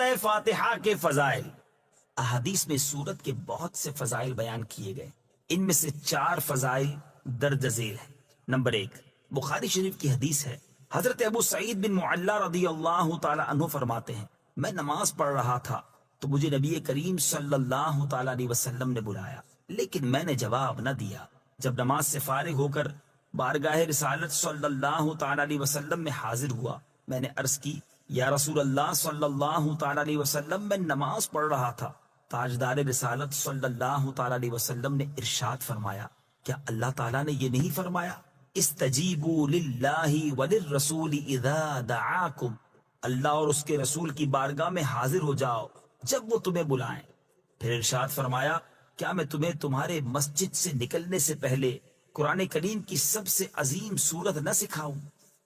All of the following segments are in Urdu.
سورہ فاتحہ کے فضائل۔ احادیث میں سورت کے بہت سے فضائل بیان کیے گئے، ان میں سے 4 فضائل درج ذیل ہیں۔ نمبر 1، بخاری شریف کی حدیث ہے، حضرت ابو سعید بن معلا رضی اللہ تعالی عنہ فرماتے ہیں، میں نماز پڑھ رہا تھا تو مجھے نبی کریم صلی اللہ تعالی علیہ وسلم نے بلایا، لیکن میں نے جواب نہ دیا۔ جب نماز سے فارغ ہو کر بارگاہ رسالت صلی اللہ تعالی علیہ وسلم میں حاضر ہوا، میں نے عرض کی، یا رسول اللہ صلی اللہ تعالی علیہ وسلم، میں نماز پڑھ رہا تھا۔ تاجدار رسالت صلی اللہ تعالی علیہ وسلم نے ارشاد فرمایا، کیا اللہ تعالیٰ نے یہ نہیں فرمایا، استجیبوا للہ وللرسول اذا دعاکم، اللہ اور اس کے رسول کی بارگاہ میں حاضر ہو جاؤ جب وہ تمہیں بلائیں۔ پھر ارشاد فرمایا، کیا میں تمہیں تمہارے مسجد سے نکلنے سے پہلے قرآن کریم کی سب سے عظیم سورت نہ سکھاؤں؟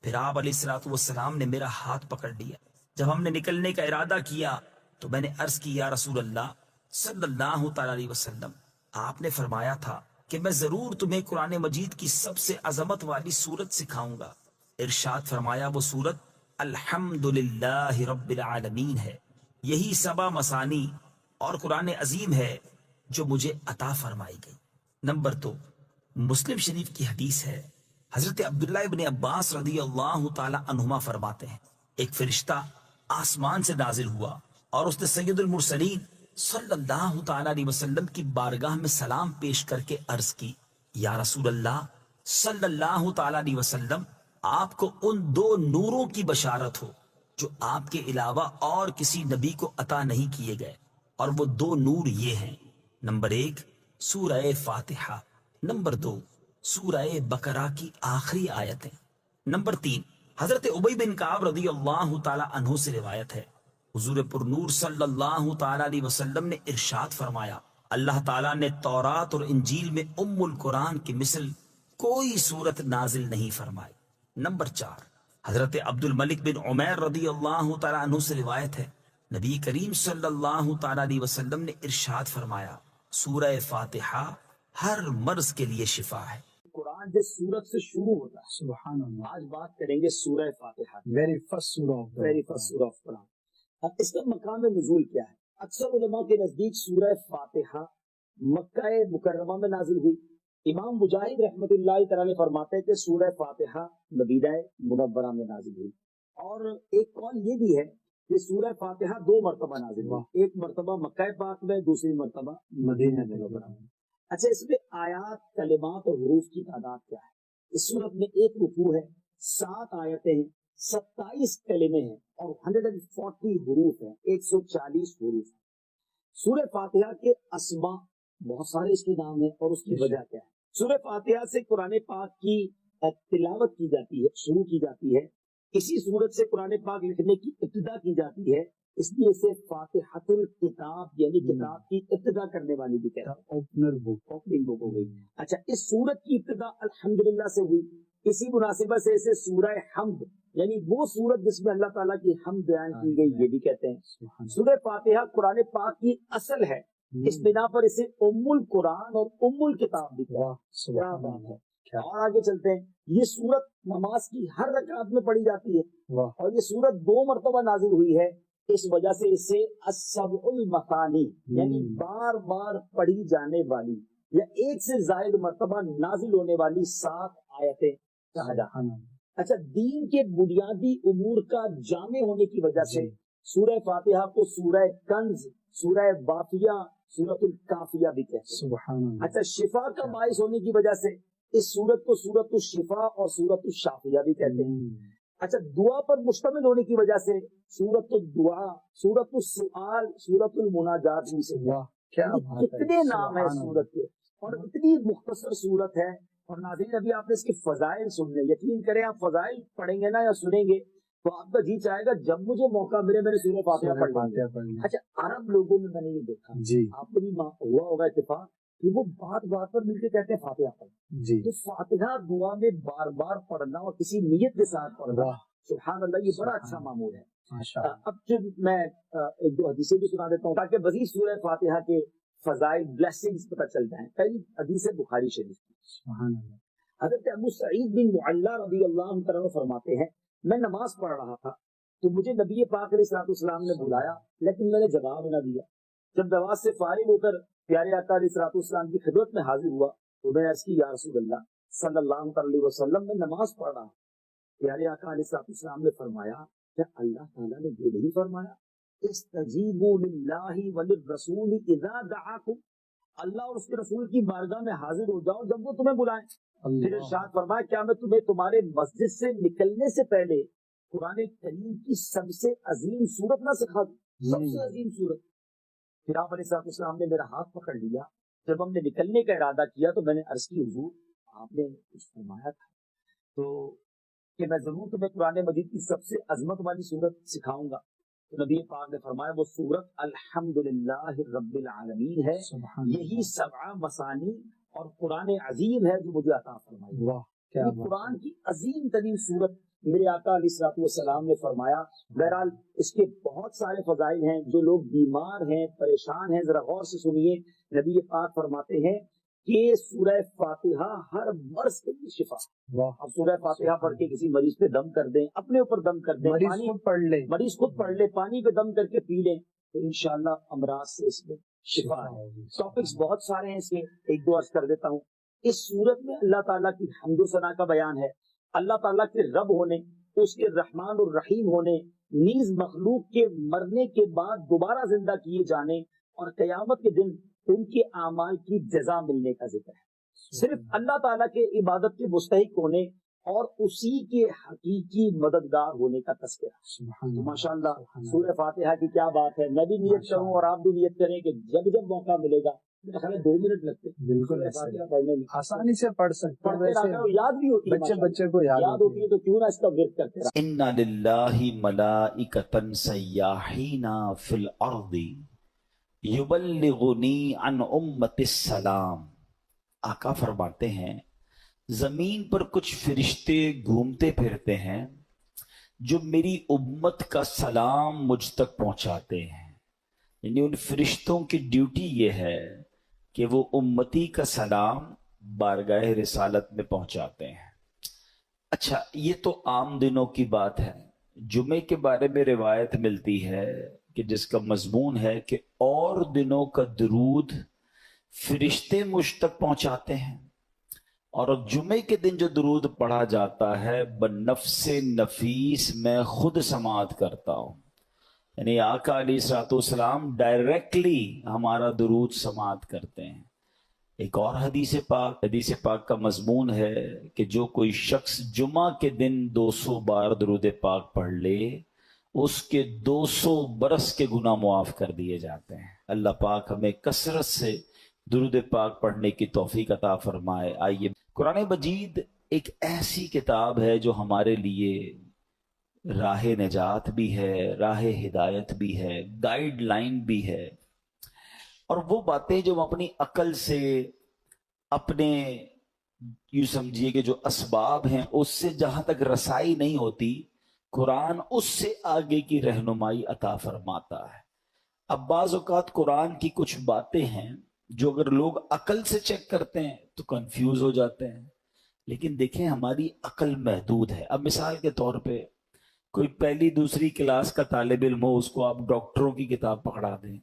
پھر آپ علیہ الصلوۃ والسلام نے میرا ہاتھ پکڑ لیا۔ جب ہم نے نکلنے کا ارادہ کیا تو میں نے عرض کی، یا رسول اللہ صلی اللہ تعالی علیہ وسلم، آپ نے فرمایا تھا کہ میں ضرور تمہیں قرآن مجید کی سب سے عظمت والی سورت سکھاؤں گا۔ ارشاد فرمایا، وہ سورت الحمدللہ رب العالمین ہے، یہی 7 مثانی اور قرآن عظیم ہے جو مجھے عطا فرمائی گئی۔ نمبر 2، مسلم شریف کی حدیث ہے، حضرت عبداللہ ابن عباس رضی اللہ تعالی عنہما فرماتے ہیں، ایک فرشتہ آسمان سے نازل ہوا اور اس نے سید المرسلین صلی اللہ تعالی علیہ وسلم کی بارگاہ میں سلام پیش کر کے عرض کی، یا رسول اللہ صلی اللہ تعالی علیہ وسلم، آپ کو ان 2 نوروں کی بشارت ہو جو آپ کے علاوہ اور کسی نبی کو عطا نہیں کیے گئے، اور وہ 2 نور یہ ہیں، نمبر 1 سورہ فاتحہ، نمبر 2 سورہ بقرہ کی آخری آیتیں۔ نمبر 3، حضرت ابی بن کعب رضی اللہ تعالی عنہ سے روایت ہے، حضور پر نور صلی اللہ تعالی علیہ وسلم نے ارشاد فرمایا، اللہ تعالیٰ نے تورات اور انجیل میں ام القرآن کی مثل کوئی سورت نازل نہیں فرمائی۔ نمبر 4، حضرت عبد الملک بن عمیر رضی اللہ تعالی عنہ سے روایت ہے، نبی کریم صلی اللہ تعالی علیہ وسلم نے ارشاد فرمایا، سورہ فاتحہ ہر مرض کے لیے شفا ہے۔ قرآن جس سورت سے شروع ہوتا ہے، سبحان اللہ، آج بات کریں گے سورہ فاتحہ، ویری فرسٹ سورہ آف قرآن۔ اس کا مقام نزول کیا ہے؟ اکثر علماء کے نزدیک سورہ فاتحہ مکہ مکرمہ میں نازل ہوئی۔ امام مجاہد رحمت اللہ تعالی فرماتے ہیں کہ سورہ فاتحہ مدینہ منورہ میں نازل ہوئی، اور ایک قول یہ بھی ہے کہ سورہ فاتحہ 2 مرتبہ نازل ہوئی، ایک مرتبہ مکہ پاک میں، دوسری مرتبہ مدینہ منورہ میں۔ اچھا، اس میں آیات، کلمات اور حروف کی تعداد کیا ہے؟ اس صورت میں 1 رکوع ہے، 7 آیتیں ہیں، 27 کلمے ہیں اور 140 حروف ہیں، 140 حروف ہیں۔ سورہ فاتحہ کے اسماء بہت سارے اس کے نام ہیں، اور اس کی وجہ کیا ہے؟ سورہ فاتحہ سے قرآن پاک کی تلاوت کی جاتی ہے، شروع کی جاتی ہے، اسی صورت سے قرآن پاک لکھنے کی ابتدا کی جاتی ہے، اس لیے اسے فاتحۃ الکتاب یعنی کتاب کی ابتدا کرنے والی بھی کہتے ہیں، اوپننگ بک ہو گئی۔ اچھا، اس سورت کی ابتدا الحمدللہ سے ہوئی، اسی مناسبت سے اسے سورہ حمد یعنی وہ سورت جس میں اللہ تعالیٰ کی حمد بیان کی گئی یہ بھی کہتے ہیں۔ سورہ فاتحہ قرآن پاک کی اصل ہے، اس بنا پر اسے ام القرآن اور ام الکتاب بھی کہتے ہیں۔ کیا بات ہے! اور آگے چلتے ہیں، یہ سورت نماز کی ہر رکعت میں پڑھی جاتی ہے، اور یہ سورت 2 مرتبہ نازل ہوئی ہے، اس وجہ سے اسے السبع المثانی یعنی بار بار پڑھی جانے والی یا 1 سے زائد مرتبہ نازل ہونے والی 7 آیتیں کہا جاتا ہے۔ اچھا، دین کے بنیادی امور کا جامع ہونے کی وجہ سے سورہ فاتحہ کو سورہ کنز، سورہ وافیہ، سورۃ الکافیہ بھی کہتے ہیں۔ اچھا، شفا کا باعث ہونے کی وجہ سے اس سورت کو سورۃ الشفا اور سورۃ الشافیہ بھی کہتے ہیں۔ اچھا، دعا پر مشتمل ہونے کی وجہ سے سورۃ الدعاء، سورۃ السؤال، سورۃ المناجات بھی سے کتنے نام ہیں سورت کے، اور اتنی مختصر سورت ہے۔ اور ناظرین، ابھی آپ نے اس کے فضائل سننے، یقین کریں آپ فضائل پڑھیں گے نا یا سنیں گے تو آپ کا جی چاہے گا جب مجھے موقع ملے میں نے سورہ فاتحہ پڑھ لی۔ اچھا، عرب لوگوں میں نے یہ دیکھا، آپ کو بھی ہوا ہوگا اتفاق کہ وہ بات بات پر مل کے کہتے ہیں فاتحہ پڑھ، تو فاتحہ دعا میں بار بار پڑھنا اور کسی نیت کے ساتھ پڑھنا، سبحان اللہ، یہ بڑا اچھا معمول ہے۔ اب جب میں 1-2 حدیثیں بھی سنا دیتا ہوں تاکہ مزید سورہ فاتحہ کے فضائل، بلیسنگز پتہ چل جائیں۔ پہلی حدیث ہے بخاری شریف کی، حضرت ابو سعید بن معلا رضی اللہ عنہ فرماتے ہیں، میں نماز پڑھ رہا تھا تو مجھے نبی پاک علیہ السلام نے بلایا لیکن میں نے جواب نہ دیا. جب نماز سے فارغ ہو کر پیارے آقا علیہ السلام کی خدمت میں حاضر ہوا تو میں عرض کی یا رسول اللہ صلی اللہ علیہ وسلم میں نماز پڑھ رہا ہوں. پیارے آقا علیہ السلام نے فرمایا کیا اللہ تعالیٰ نے یہ نہیں فرمایا استجیبوا للہ وللرسول اذا دعاکم، اللہ اور اس کے رسول کی بارگاہ میں حاضر ہو جاؤ جب وہ تمہیں بلائیں. پھر ارشاد فرمایا کیا میں تمہیں تمہارے مسجد سے نکلنے سے پہلے قرآن کریم کی سب سے عظیم سورت نہ سکھا دوں؟ سب سے عظیم سورت. پھر آپ علیہ السلام نے میرا ہاتھ پکڑ لیا. جب ہم نے نکلنے کا ارادہ کیا تو میں نے عرض کی حضور آپ نے کچھ فرمایا تھا تو کہ میں ضرور تمہیں قرآن مجید کی سب سے عظمت والی سورت سکھاؤں گا. تو نبی پاک نے فرمایا وہ سورت الحمدللہ رب العالمین ہے. یہی سبع مثانی اور قرآن عظیم ہے جو مجھے عطا فرمائی. قرآن کی عظیم ترین سورت میرے آقا علیہ السلام نے فرمایا. بہرحال اس کے بہت سارے فضائل ہیں. جو لوگ بیمار ہیں پریشان ہیں ذرا غور سے سنیے. نبی پاک فرماتے ہیں کہ سورہ فاتحہ ہر مرض کے لیے شفا. اب سورہ فاتحہ پڑھ کے کسی مریض پہ دم کر دیں، اپنے اوپر دم کر دیں، مریض خود پڑھ لے، پانی پہ دم کر کے پی لیں تو انشاءاللہ امراض سے اس میں شفا ہے. ٹاپکس بہت سارے ہیں اس کے، ایک دو عرض کر دیتا ہوں. اس سورت میں اللہ تعالیٰ کی حمد و ثنا کا بیان ہے. اللہ تعالیٰ کے رب ہونے، اس کے رحمان الرحیم ہونے، نیز مخلوق کے مرنے کے بعد دوبارہ زندہ کیے جانے اور قیامت کے دن ان کے اعمال کی جزا ملنے کا ذکر ہے. صرف اللہ تعالیٰ کے عبادت کے مستحق ہونے اور اسی کے حقیقی مددگار ہونے کا تذکرہ. تو ماشاءاللہ سورہ فاتحہ کی کیا بات ہے. میں بھی نیت کروں اور آپ بھی نیت کریں کہ جب جب موقع ملے گا، میرا خیال ہے 2 منٹ لگتے ہیں بالکل فاتحہ پڑھنے میں، آسانی سے پڑھ سکتے ہیں. یاد بھی ہوتی ہے، بچے کو یاد ہوتی ہے تو کیوں نہ اس کا ورد کرتے رہے. اِنَّ لِلَّهِ مَلَائِكَةً سَيَّاحِينَ فِي الْأَرْضِ يُبَلِّغُنِي عَنْ أُمَّةِ السَّلَامِ. آقا فرماتے ہیں زمین پر کچھ فرشتے گھومتے پھرتے ہیں جو میری امت کا سلام مجھ تک پہنچاتے ہیں. یعنی ان فرشتوں کی ڈیوٹی یہ ہے کہ وہ امتی کا سلام بارگاہ رسالت میں پہنچاتے ہیں. اچھا یہ تو عام دنوں کی بات ہے. جمعے کے بارے میں روایت ملتی ہے کہ جس کا مضمون ہے کہ اور دنوں کا درود فرشتے مجھ تک پہنچاتے ہیں اور جمعے کے دن جو درود پڑھا جاتا ہے بنفس نفیس میں خود سماعت کرتا ہوں. یعنی آقا علیہ السلام ڈائریکٹلی ہمارا درود سماعت کرتے ہیں. ایک اور حدیث پاک کا مضمون ہے کہ جو کوئی شخص جمعہ کے دن 200 بار درود پاک پڑھ لے اس کے 200 برس کے گناہ معاف کر دیے جاتے ہیں. اللہ پاک ہمیں کثرت سے درود پاک پڑھنے کی توفیق عطا فرمائے. آئیے قرآن مجید ایک ایسی کتاب ہے جو ہمارے لیے راہ نجات بھی ہے، راہ ہدایت بھی ہے، گائیڈ لائن بھی ہے. اور وہ باتیں جو ہم اپنی عقل سے، اپنے یوں سمجھیے کہ جو اسباب ہیں اس سے جہاں تک رسائی نہیں ہوتی، قرآن اس سے آگے کی رہنمائی عطا فرماتا ہے. اب بعض اوقات قرآن کی کچھ باتیں ہیں جو اگر لوگ عقل سے چیک کرتے ہیں تو کنفیوز ہو جاتے ہیں، لیکن دیکھیں ہماری عقل محدود ہے. اب مثال کے طور پہ کوئی پہلی دوسری کلاس کا طالب علم ہو، اس کو آپ ڈاکٹروں کی کتاب پکڑا دیں،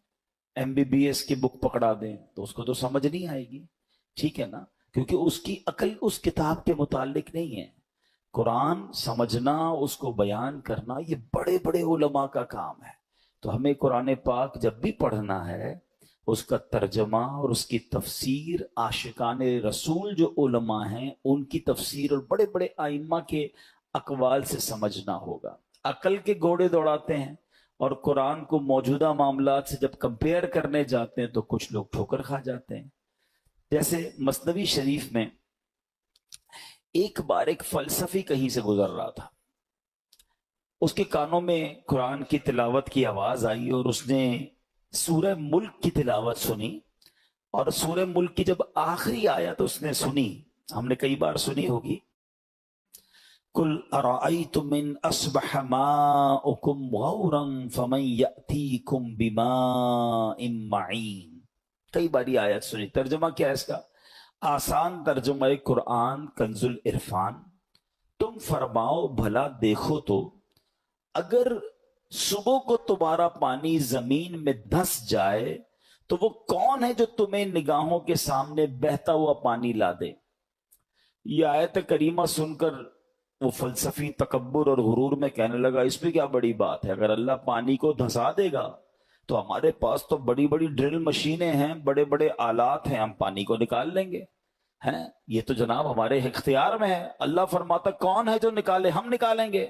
MBBS کی بک پکڑا دیں تو اس کو تو سمجھ نہیں آئے گی. ٹھیک ہے نا، کیونکہ اس کی عقل اس کتاب کے متعلق نہیں ہے. قرآن سمجھنا، اس کو بیان کرنا، یہ بڑے بڑے علماء کا کام ہے. تو ہمیں قرآن پاک جب بھی پڑھنا ہے اس کا ترجمہ اور اس کی تفسیر عاشقان رسول جو علماء ہیں ان کی تفسیر اور بڑے بڑے ائمہ کے اقوال سے سمجھنا ہوگا. عقل کے گھوڑے دوڑاتے ہیں اور قرآن کو موجودہ معاملات سے جب کمپیئر کرنے جاتے ہیں تو کچھ لوگ ٹھوکر کھا جاتے ہیں. جیسے مثنوی شریف میں ایک بار ایک فلسفی کہیں سے گزر رہا تھا، اس کے کانوں میں قرآن کی تلاوت کی آواز آئی اور اس نے سورہ ملک کی تلاوت سنی. اور سورہ ملک کی جب آخری آیت اس نے سنی، ہم نے کئی بار سنی ہوگی، قُلْ أَرَأَيْتُمْ إِنْ أَصْبَحَ مَاؤُكُمْ غَوْرًا فَمَنْ يَأْتِيكُمْ بِمَاءٍ مَّعِينٍ. کئی باری آیت سنی. ترجمہ کیا ہے اس کا؟ آسان ترجمہ قرآن کنز العرفان، تم فرماؤ بھلا دیکھو تو اگر صبح کو تمہارا پانی زمین میں دھس جائے تو وہ کون ہے جو تمہیں نگاہوں کے سامنے بہتا ہوا پانی لا دے؟ یہ آیت کریمہ سن کر وہ فلسفی تکبر اور غرور میں کہنے لگا اس میں کیا بڑی بات ہے، اگر اللہ پانی کو دھسا دے گا تو ہمارے پاس تو بڑی بڑی ڈرل مشینیں ہیں، بڑے بڑے آلات ہیں، ہم پانی کو نکال لیں گے۔ ہیں یہ تو جناب ہمارے اختیار میں ہے، اللہ فرماتا کون ہے جو نکالے؟ ہم نکالیں گے۔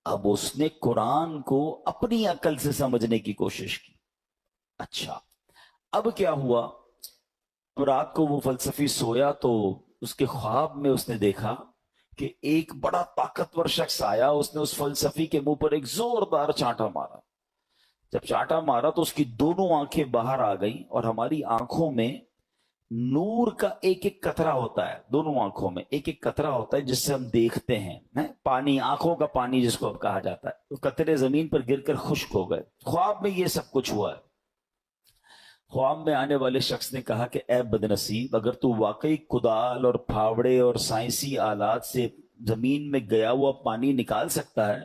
اب اس نے قرآن کو اپنی عقل سے سمجھنے کی کوشش کی۔ اچھا اب کیا ہوا؟ رات کو وہ فلسفی سویا تو اس کے خواب میں اس نے دیکھا کہ ایک بڑا طاقتور شخص آیا، اس نے اس فلسفی کے منہ پر ایک زوردار چانٹا مارا۔ جب چانٹا مارا تو اس کی دونوں آنکھیں باہر آ گئیں، اور ہماری آنکھوں میں نور کا ایک ایک قطرہ ہوتا ہے، دونوں آنکھوں میں ایک ایک قطرہ ہوتا ہے جس سے ہم دیکھتے ہیں، پانی، آنکھوں کا پانی جس کو اب کہا جاتا ہے، وہ قطرے زمین پر گر کر خشک ہو گئے۔ خواب میں یہ سب کچھ ہوا ہے۔ خواب میں آنے والے شخص نے کہا کہ اے بدنصیب، اگر تو واقعی کدال اور پھاوڑے اور سائنسی آلات سے زمین میں گیا ہوا پانی نکال سکتا ہے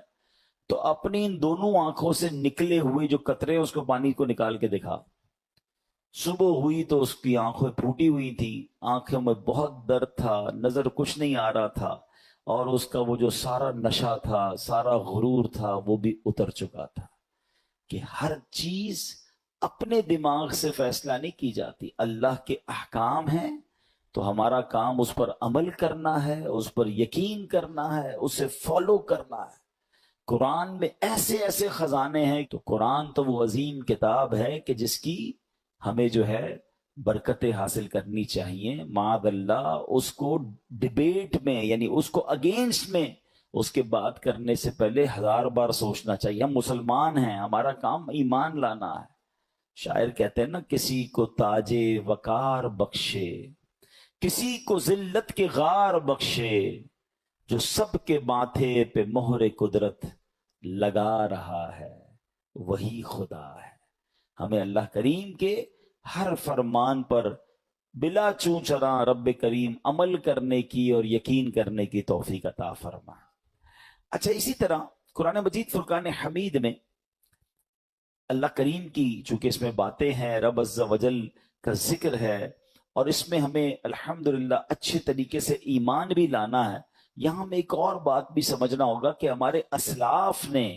تو اپنی ان دونوں آنکھوں سے نکلے ہوئے جو قطرے اس کو پانی کو نکال کے دکھا۔ صبح ہوئی تو اس کی آنکھیں پھوٹی ہوئی تھی، آنکھوں میں بہت درد تھا، نظر کچھ نہیں آ رہا تھا، اور اس کا وہ جو سارا نشہ تھا، سارا غرور تھا، وہ بھی اتر چکا تھا کہ ہر چیز اپنے دماغ سے فیصلہ نہیں کی جاتی، اللہ کے احکام ہیں تو ہمارا کام اس پر عمل کرنا ہے، اس پر یقین کرنا ہے، اسے فالو کرنا ہے۔ قرآن میں ایسے ایسے خزانے ہیں، تو قرآن تو وہ عظیم کتاب ہے کہ جس کی ہمیں جو ہے برکتیں حاصل کرنی چاہیے۔ معاذ اللہ اس کو ڈیبیٹ میں، یعنی اس کو اگینسٹ میں اس کے بات کرنے سے پہلے 1000 بار سوچنا چاہیے۔ ہم مسلمان ہیں، ہمارا کام ایمان لانا ہے۔ شاعر کہتے ہیں نا، کسی کو تاج وقار بخشے، کسی کو ذلت کے غار بخشے، جو سب کے ماتھے پہ مہر قدرت لگا رہا ہے وہی خدا ہے۔ ہمیں اللہ کریم کے ہر فرمان پر بلا چوں چراں رب کریم عمل کرنے کی اور یقین کرنے کی توفیق عطا فرما۔ اچھا اسی طرح قرآن مجید فرقان حمید میں اللہ کریم کی، چونکہ اس میں باتیں ہیں، رب عز و جل کا ذکر ہے، اور اس میں ہمیں الحمدللہ اچھے طریقے سے ایمان بھی لانا ہے۔ یہاں ہمیں ایک اور بات بھی سمجھنا ہوگا کہ ہمارے اسلاف نے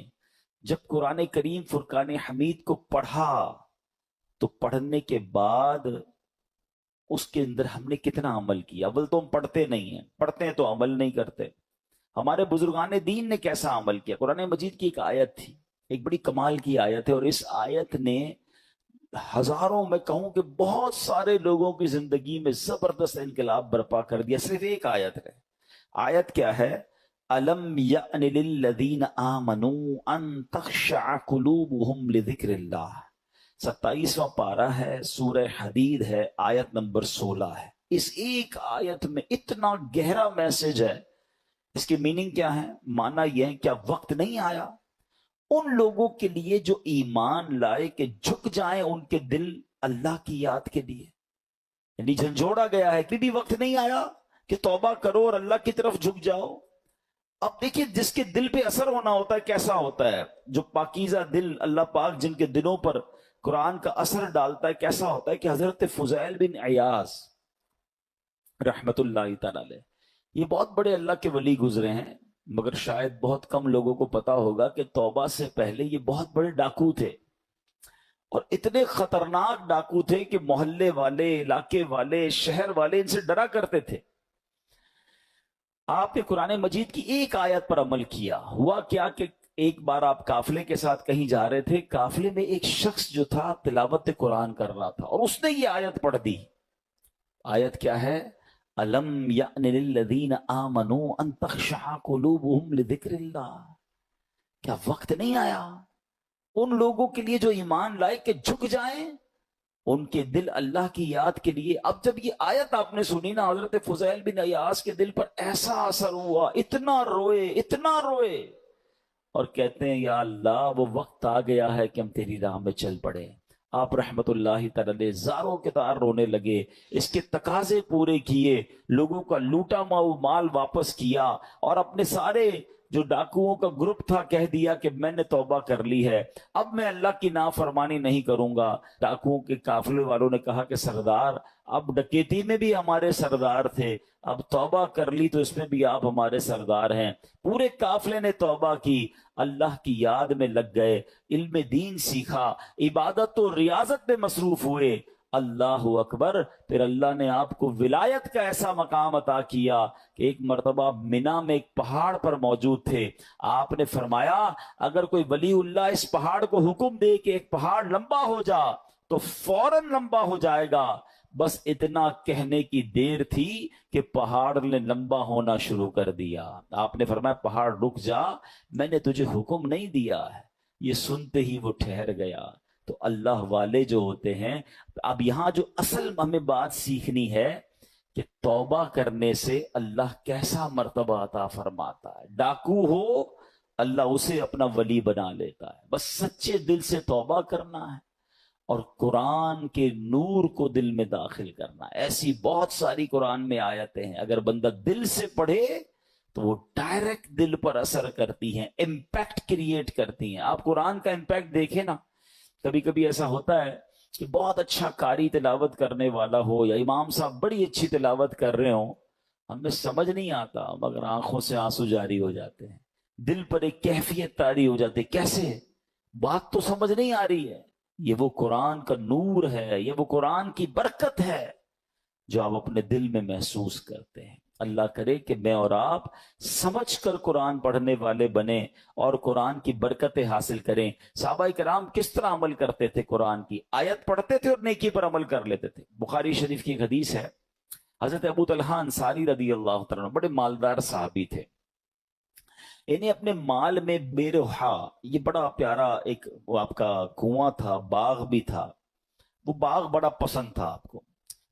جب قرآن کریم فرقان حمید کو پڑھا تو پڑھنے کے بعد اس کے اندر ہم نے کتنا عمل کیا؟ اول تو ہم پڑھتے نہیں ہیں، پڑھتے ہیں تو عمل نہیں کرتے۔ ہمارے بزرگان دین نے کیسا عمل کیا؟ قرآن مجید کی ایک آیت تھی، ایک بڑی کمال کی آیت ہے، اور اس آیت نے ہزاروں، میں کہوں کہ بہت سارے لوگوں کی زندگی میں زبردست انقلاب برپا کر دیا۔ صرف ایک آیت ہے۔ آیت کیا ہے؟ أَلَمْ يَأْنِ لِلَّذِينَ آمَنُوا أَن تَخْشَعَ قُلُوبُهُمْ لِذِكْرِ اللَّهِ۔ 27واں پارہ ہے، سورہ حدید ہے، آیت نمبر 16 ہے۔ اس ایک آیت میں اتنا گہرا میسج ہے۔ اس کی میننگ کیا ہے؟ معنی یہ ہے، کیا وقت نہیں آیا ان لوگوں کے لیے جو ایمان لائے کہ جھک جائیں ان کے دل اللہ کی یاد کے لیے؟ یعنی جھنجھوڑا گیا ہے، بھی وقت نہیں آیا کہ توبہ کرو اور اللہ کی طرف جھک جاؤ؟ اب دیکھیں جس کے دل پہ اثر ہونا ہوتا ہے کیسا ہوتا ہے، جو پاکیزہ دل اللہ پاک جن کے دلوں پر قرآن کا اثر ڈالتا ہے کیسا ہوتا ہے، کہ حضرت فضیل بن عیاض رحمت اللہ تعالی علیہ، یہ بہت بڑے اللہ کے ولی گزرے ہیں، مگر شاید بہت کم لوگوں کو پتا ہوگا کہ توبہ سے پہلے یہ بہت بڑے ڈاکو تھے، اور اتنے خطرناک ڈاکو تھے کہ محلے والے، علاقے والے، شہر والے ان سے ڈرا کرتے تھے۔ آپ نے قرآن مجید کی ایک آیت پر عمل کیا۔ ہوا کیا کہ ایک بار آپ قافلے کے ساتھ کہیں جا رہے تھے، قافلے میں ایک شخص جو تھا تلاوت قرآن کر رہا تھا، اور اس نے یہ آیت پڑھ دی۔ آیت کیا ہے؟ أَلَمْ يَأْنِ لِلَّذِينَ آمَنُوا أَن تَخْشَعَ قُلُوبُهُمْ لِذِكْرِ اللَّهِ۔ کیا وقت نہیں آیا ان لوگوں کے لیے جو ایمان لائے کہ جھک جائیں ان کے دل اللہ کی یاد کے لیے؟ اب جب یہ آیت آپ نے سنی نا، حضرت فضیل بن عیاض کے دل پر ایسا اثر ہوا، اتنا روئے، اور کہتے ہیں یا اللہ وہ وقت آ گیا ہے کہ ہم تیری راہ میں چل پڑے۔ آپ رحمت اللہ تعالی زاروں کے تار رونے لگے، اس کے تقاضے پورے کیے، لوگوں کا لوٹا مال واپس کیا، اور اپنے سارے جو ڈاکوؤں کا گروپ تھا کہہ دیا کہ میں نے توبہ کر لی ہے، اب میں اللہ کی نافرمانی نہیں کروں گا۔ ڈاکوؤں کے قافلے والوں نے کہا کہ سردار، اب ڈکیتی میں بھی ہمارے سردار تھے، اب توبہ کر لی تو اس میں بھی آپ ہمارے سردار ہیں۔ پورے قافلے نے توبہ کی، اللہ کی یاد میں لگ گئے، علم دین سیکھا، عبادت و ریاضت میں مصروف ہوئے۔ اللہ اکبر۔ پھر اللہ نے آپ کو ولایت کا ایسا مقام عطا کیا کہ ایک مرتبہ منا میں ایک پہاڑ پر موجود تھے، آپ نے فرمایا اگر کوئی ولی اللہ اس پہاڑ کو حکم دے کہ ایک پہاڑ لمبا ہو جا تو فوراً لمبا ہو جائے گا۔ بس اتنا کہنے کی دیر تھی کہ پہاڑ نے لمبا ہونا شروع کر دیا۔ آپ نے فرمایا پہاڑ رک جا، میں نے تجھے حکم نہیں دیا ہے۔ یہ سنتے ہی وہ ٹھہر گیا۔ تو اللہ والے جو ہوتے ہیں، اب یہاں جو اصل ہمیں بات سیکھنی ہے کہ توبہ کرنے سے اللہ کیسا مرتبہ عطا فرماتا ہے۔ ڈاکو ہو، اللہ اسے اپنا ولی بنا لیتا ہے، بس سچے دل سے توبہ کرنا ہے اور قرآن کے نور کو دل میں داخل کرنا ہے۔ ایسی بہت ساری قرآن میں آیتیں ہیں، اگر بندہ دل سے پڑھے تو وہ ڈائریکٹ دل پر اثر کرتی ہیں، امپیکٹ کریٹ کرتی ہیں۔ آپ قرآن کا امپیکٹ دیکھیں نا، کبھی کبھی ایسا ہوتا ہے کہ بہت اچھا قاری تلاوت کرنے والا ہو یا امام صاحب بڑی اچھی تلاوت کر رہے ہوں، ہمیں سمجھ نہیں آتا مگر آنکھوں سے آنسو جاری ہو جاتے ہیں، دل پر ایک کیفیت طاری ہو جاتی ہے۔ کیسے؟ بات تو سمجھ نہیں آ رہی ہے۔ یہ وہ قرآن کا نور ہے، یہ وہ قرآن کی برکت ہے جو آپ اپنے دل میں محسوس کرتے ہیں۔ اللہ کرے کہ میں اور آپ سمجھ کر قرآن پڑھنے والے بنیں اور قرآن کی برکتیں حاصل کریں۔ صحابہ کرام کس طرح عمل کرتے تھے؟ قرآن کی آیت پڑھتے تھے اور نیکی پر عمل کر لیتے تھے۔ بخاری شریف کی ایک حدیث ہے، حضرت ابو طلحہ انصاری رضی اللہ تعالیٰ عنہ بڑے مالدار صحابی تھے، انہیں اپنے مال میں بے روحا، یہ بڑا پیارا ایک وہ آپ کا کنواں تھا، باغ بھی تھا، وہ باغ بڑا پسند تھا آپ کو،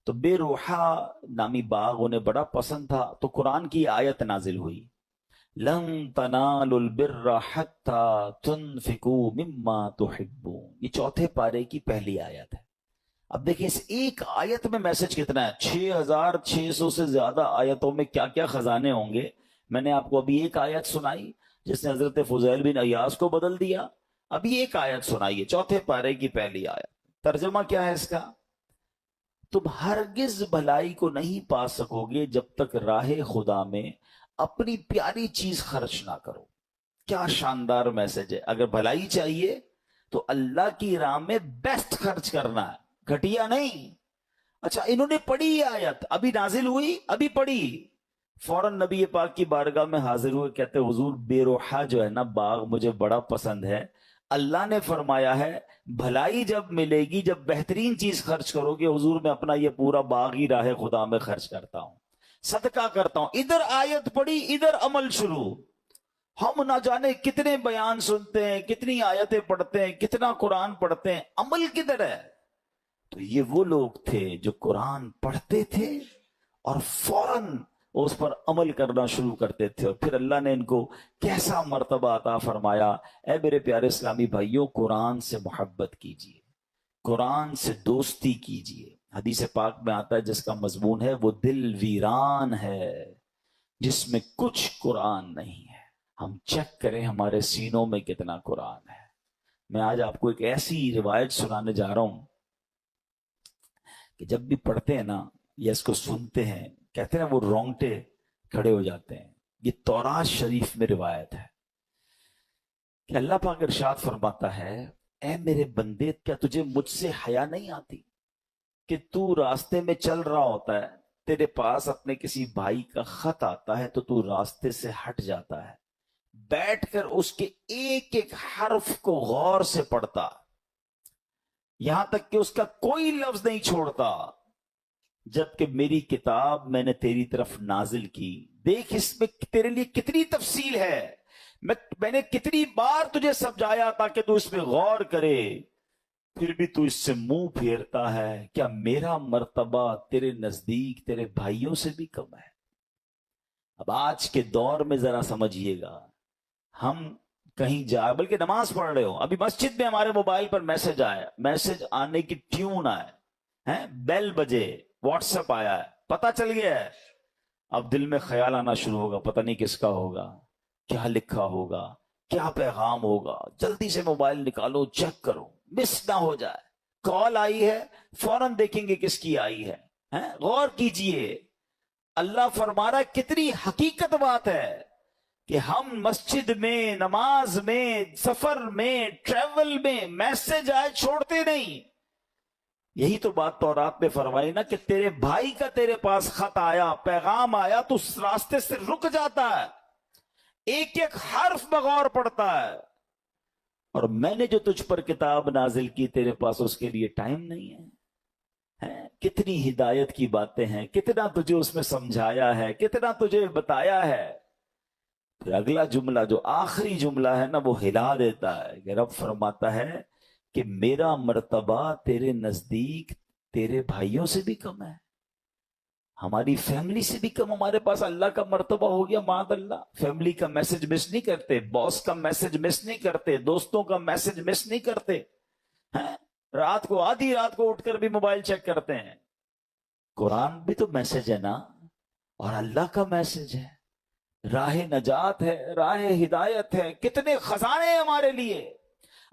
تو بے روحا نامی باغ انہیں بڑا پسند تھا۔ تو قرآن کی آیت نازل ہوئی، لن تنالوا البر حتى تنفقوا مما تحبون، یہ چوتھے پارے کی پہلی آیت ہے۔ اب دیکھیں اس ایک آیت میں میسج کتنا ہے، 6600 سے زیادہ آیتوں میں کیا کیا خزانے ہوں گے۔ میں نے آپ کو ابھی ایک آیت سنائی جس نے حضرت فضیل بن عیاض کو بدل دیا، ابھی ایک آیت سنائیے چوتھے پارے کی پہلی آیت۔ ترجمہ کیا ہے اس کا؟ تم ہرگز بھلائی کو نہیں پا سکو گے جب تک راہ خدا میں اپنی پیاری چیز خرچ نہ کرو۔ کیا شاندار میسج ہے۔ اگر بھلائی چاہیے تو اللہ کی راہ میں بیسٹ خرچ کرنا ہے، گھٹیا نہیں۔ اچھا انہوں نے پڑھی یہ آیت، ابھی نازل ہوئی، ابھی پڑھی، فوراً نبی پاک کی بارگاہ میں حاضر ہوئے، کہتے حضور بے روحا جو ہے نا باغ مجھے بڑا پسند ہے، اللہ نے فرمایا ہے بھلائی جب ملے گی جب بہترین چیز خرچ کرو گے، حضور میں اپنا یہ پورا باغ ہی راہ خدا میں خرچ کرتا ہوں، صدقہ کرتا ہوں۔ ادھر آیت پڑھی، ادھر عمل شروع۔ ہم نہ جانے کتنے بیان سنتے ہیں، کتنی آیتیں پڑھتے ہیں، کتنا قرآن پڑھتے ہیں، عمل کدھر ہے؟ تو یہ وہ لوگ تھے جو قرآن پڑھتے تھے اور فوراً اس پر عمل کرنا شروع کرتے تھے، اور پھر اللہ نے ان کو کیسا مرتبہ عطا فرمایا۔ اے میرے پیارے اسلامی بھائیوں، قرآن سے محبت کیجیے، قرآن سے دوستی کیجیے۔ حدیث پاک میں آتا ہے جس کا مضمون ہے وہ دل ویران ہے جس میں کچھ قرآن نہیں ہے۔ ہم چیک کریں ہمارے سینوں میں کتنا قرآن ہے۔ میں آج آپ کو ایک ایسی روایت سنانے جا رہا ہوں کہ جب بھی پڑھتے ہیں نا یا اس کو سنتے ہیں، کہتے ہیں وہ رونگٹے کھڑے ہو جاتے ہیں۔ یہ تورات شریف میں روایت ہے کہ اللہ پاک ارشاد فرماتا ہے، اے میرے بندے کیا تجھے مجھ سے حیا نہیں آتی کہ تو راستے میں چل رہا ہوتا ہے، تیرے پاس اپنے کسی بھائی کا خط آتا ہے تو راستے سے ہٹ جاتا ہے، بیٹھ کر اس کے ایک ایک حرف کو غور سے پڑھتا، یہاں تک کہ اس کا کوئی لفظ نہیں چھوڑتا، جبکہ میری کتاب میں نے تیری طرف نازل کی۔ دیکھ اس میں تیرے لیے کتنی تفصیل ہے، میں نے کتنی بار تجھے سمجھایا تاکہ تو اس میں غور کرے، پھر بھی تو اس سے منہ پھیرتا ہے۔ کیا میرا مرتبہ تیرے نزدیک تیرے بھائیوں سے بھی کم ہے؟ اب آج کے دور میں ذرا سمجھیے گا، ہم کہیں جا بلکہ نماز پڑھ رہے ہو، ابھی مسجد میں ہمارے موبائل پر میسج آیا، میسج آنے کی ٹیون آئے، بیل بجے، واٹس ایپ آیا ہے، پتہ چل گیا ہے، اب دل میں خیال آنا شروع ہوگا پتہ نہیں کس کا ہوگا، کیا لکھا ہوگا، کیا پیغام ہوگا، جلدی سے موبائل نکالو، چیک کرو، مس نہ ہو جائے۔ کال آئی ہے، فوراً دیکھیں گے کس کی آئی ہے، غور کیجئے۔ اللہ فرما رہا ہے کتنی حقیقت بات ہے کہ ہم مسجد میں، نماز میں، سفر میں، ٹریول میں میسج آئے چھوڑتے نہیں۔ یہی تو بات تورات میں فرمائی نا کہ تیرے بھائی کا تیرے پاس خط آیا، پیغام آیا، تو اس راستے سے رک جاتا ہے، ایک ایک حرف بغور پڑتا ہے۔ اور میں نے جو تجھ پر کتاب نازل کی، تیرے پاس اس کے لیے ٹائم نہیں ہے۔ کتنی ہدایت کی باتیں ہیں، کتنا تجھے اس میں سمجھایا ہے، کتنا تجھے بتایا ہے۔ پھر اگلا جملہ جو آخری جملہ ہے نا، وہ ہلا دیتا ہے کہ رب فرماتا ہے کہ میرا مرتبہ تیرے نزدیک تیرے بھائیوں سے بھی کم ہے، ہماری فیملی سے بھی کم ہمارے پاس اللہ کا مرتبہ ہو گیا۔ معاذ اللہ، فیملی کا میسج مس نہیں کرتے، باس کا میسج مس نہیں کرتے، دوستوں کا میسج مس نہیں کرتے، رات کو آدھی رات کو اٹھ کر بھی موبائل چیک کرتے ہیں۔ قرآن بھی تو میسج ہے نا، اور اللہ کا میسج ہے، راہ نجات ہے، راہ ہدایت ہے، کتنے خزانے ہیں ہمارے لیے۔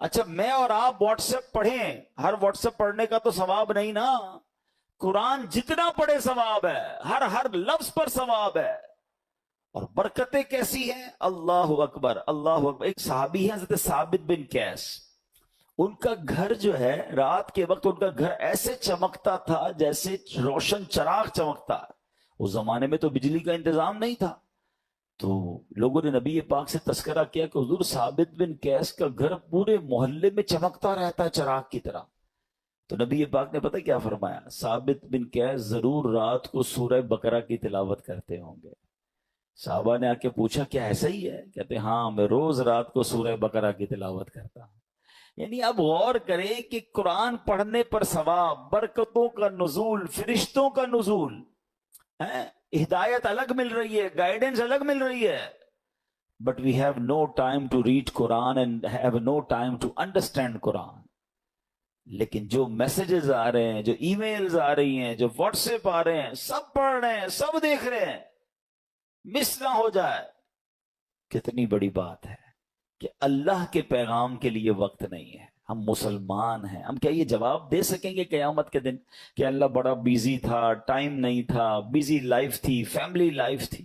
اچھا میں اور آپ واٹس ایپ پڑھیں، ہر واٹس ایپ پڑھنے کا تو ثواب نہیں نا، قرآن جتنا پڑھے ثواب ہے، ہر لفظ پر ثواب ہے۔ اور برکتیں کیسی ہیں، اللہ اکبر اللہ اکبر۔ ایک صحابی ہیں حضرت ثابت بن قیس، ان کا گھر جو ہے رات کے وقت ان کا گھر ایسے چمکتا تھا جیسے روشن چراغ چمکتا ہے۔ اس زمانے میں تو بجلی کا انتظام نہیں تھا، تو لوگوں نے نبی پاک سے تذکرہ کیا کہ حضور ثابت بن قیس کا گھر پورے محلے میں چمکتا رہتا ہے چراغ کی طرح۔ تو نبی پاک نے پتہ کیا فرمایا، ثابت بن قیس ضرور رات کو سورہ بقرہ کی تلاوت کرتے ہوں گے۔ صحابہ نے آ کے پوچھا کیا ایسا ہی ہے؟ کہتے ہاں، میں روز رات کو سورہ بقرہ کی تلاوت کرتا ہوں۔ یعنی اب غور کریں کہ قرآن پڑھنے پر ثواب، برکتوں کا نزول، فرشتوں کا نزول، ہدایت الگ مل رہی ہے، گائیڈنس الگ مل رہی ہے، but we have no time to read Quran and have no time to understand Quran. لیکن جو میسیجز آ رہے ہیں، جو ای میلز آ رہی ہیں، جو واٹس ایپ آ رہے ہیں، سب پڑھ رہے ہیں، سب دیکھ رہے ہیں، مس نہ ہو جائے۔ کتنی بڑی بات ہے کہ اللہ کے پیغام کے لیے وقت نہیں ہے۔ ہم مسلمان ہیں، ہم کیا یہ جواب دے سکیں گے قیامت کے دن کہ اللہ بڑا بیزی تھا، ٹائم نہیں تھا، بیزی لائف تھی، فیملی لائف تھی؟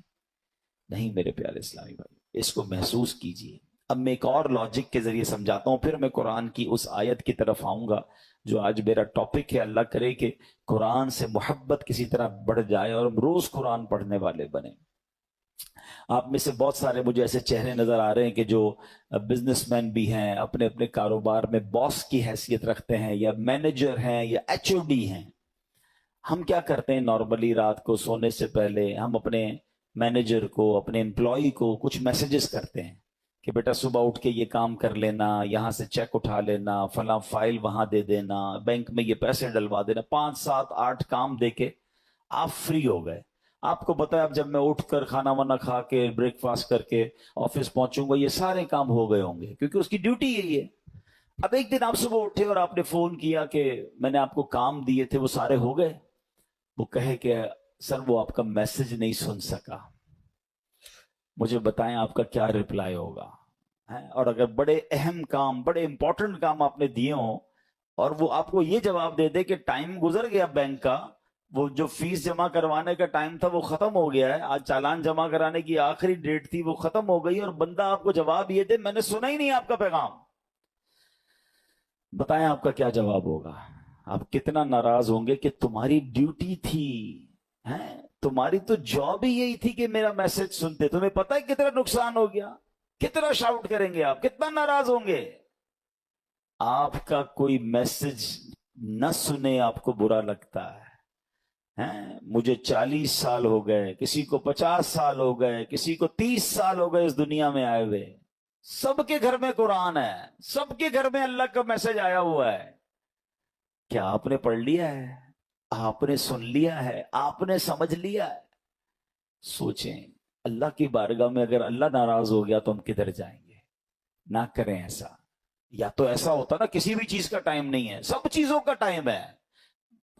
نہیں میرے پیارے اسلامی بھائی، اس کو محسوس کیجئے۔ اب میں ایک اور لاجک کے ذریعے سمجھاتا ہوں، پھر میں قرآن کی اس آیت کی طرف آؤں گا جو آج میرا ٹاپک ہے۔ اللہ کرے کہ قرآن سے محبت کسی طرح بڑھ جائے اور ہم روز قرآن پڑھنے والے بنیں۔ آپ میں سے بہت سارے مجھے ایسے چہرے نظر آ رہے ہیں کہ جو بزنس مین بھی ہیں، اپنے اپنے کاروبار میں باس کی حیثیت رکھتے ہیں، یا مینیجر ہیں، یا ایچ او ڈی ہیں۔ ہم کیا کرتے ہیں نارملی، رات کو سونے سے پہلے ہم اپنے مینیجر کو، اپنے امپلائی کو کچھ میسیجز کرتے ہیں کہ بیٹا صبح اٹھ کے یہ کام کر لینا، یہاں سے چیک اٹھا لینا، فلاں فائل وہاں دے دینا، بینک میں یہ پیسے ڈلوا دینا۔ 5 7 8 کام دے کے آپ فری ہو گئے۔ آپ کو پتا ہے اب جب میں اٹھ کر کھانا وانا کھا کے بریک فاسٹ کر کے آفس پہنچوں گا، یہ سارے کام ہو گئے ہوں گے، کیونکہ اس کی ڈیوٹی یہی ہے۔ اب ایک دن آپ صبح اٹھے اور آپ نے فون کیا کہ میں نے آپ کو کام دیے تھے وہ سارے ہو گئے۔ وہ کہے کہ سر وہ آپ کا میسج نہیں سن سکا، مجھے بتائیں آپ کا کیا رپلائی ہوگا؟ اور اگر بڑے اہم کام، بڑے امپورٹنٹ کام آپ نے دیے ہوں اور وہ آپ کو یہ جواب دے دے کہ ٹائم گزر گیا بینک کا، وہ جو فیس جمع کروانے کا ٹائم تھا وہ ختم ہو گیا ہے، آج چالان جمع کرانے کی آخری ڈیٹ تھی وہ ختم ہو گئی، اور بندہ آپ کو جواب یہ دے میں نے سنا ہی نہیں آپ کا پیغام، بتائیں آپ کا کیا جواب ہوگا؟ آپ کتنا ناراض ہوں گے کہ تمہاری ڈیوٹی تھی، تمہاری تو جاب ہی یہی تھی کہ میرا میسج سنتے، تمہیں پتہ ہے کتنا نقصان ہو گیا، کتنا شاؤٹ کریں گے آپ، کتنا ناراض ہوں گے۔ آپ کا کوئی میسج نہ سنے آپ کو برا لگتا ہے۔ مجھے 40 سال ہو گئے، کسی کو 50 سال ہو گئے، کسی کو 30 سال ہو گئے اس دنیا میں آئے ہوئے، سب کے گھر میں قرآن ہے، سب کے گھر میں اللہ کا میسج آیا ہوا ہے۔ کیا آپ نے پڑھ لیا ہے؟ آپ نے سن لیا ہے؟ آپ نے سمجھ لیا ہے؟ سوچیں، اللہ کی بارگاہ میں اگر اللہ ناراض ہو گیا تو ہم کدھر جائیں گے؟ نہ کریں ایسا۔ یا تو ایسا ہوتا نا کسی بھی چیز کا ٹائم نہیں ہے، سب چیزوں کا ٹائم ہے۔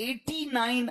89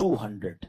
200।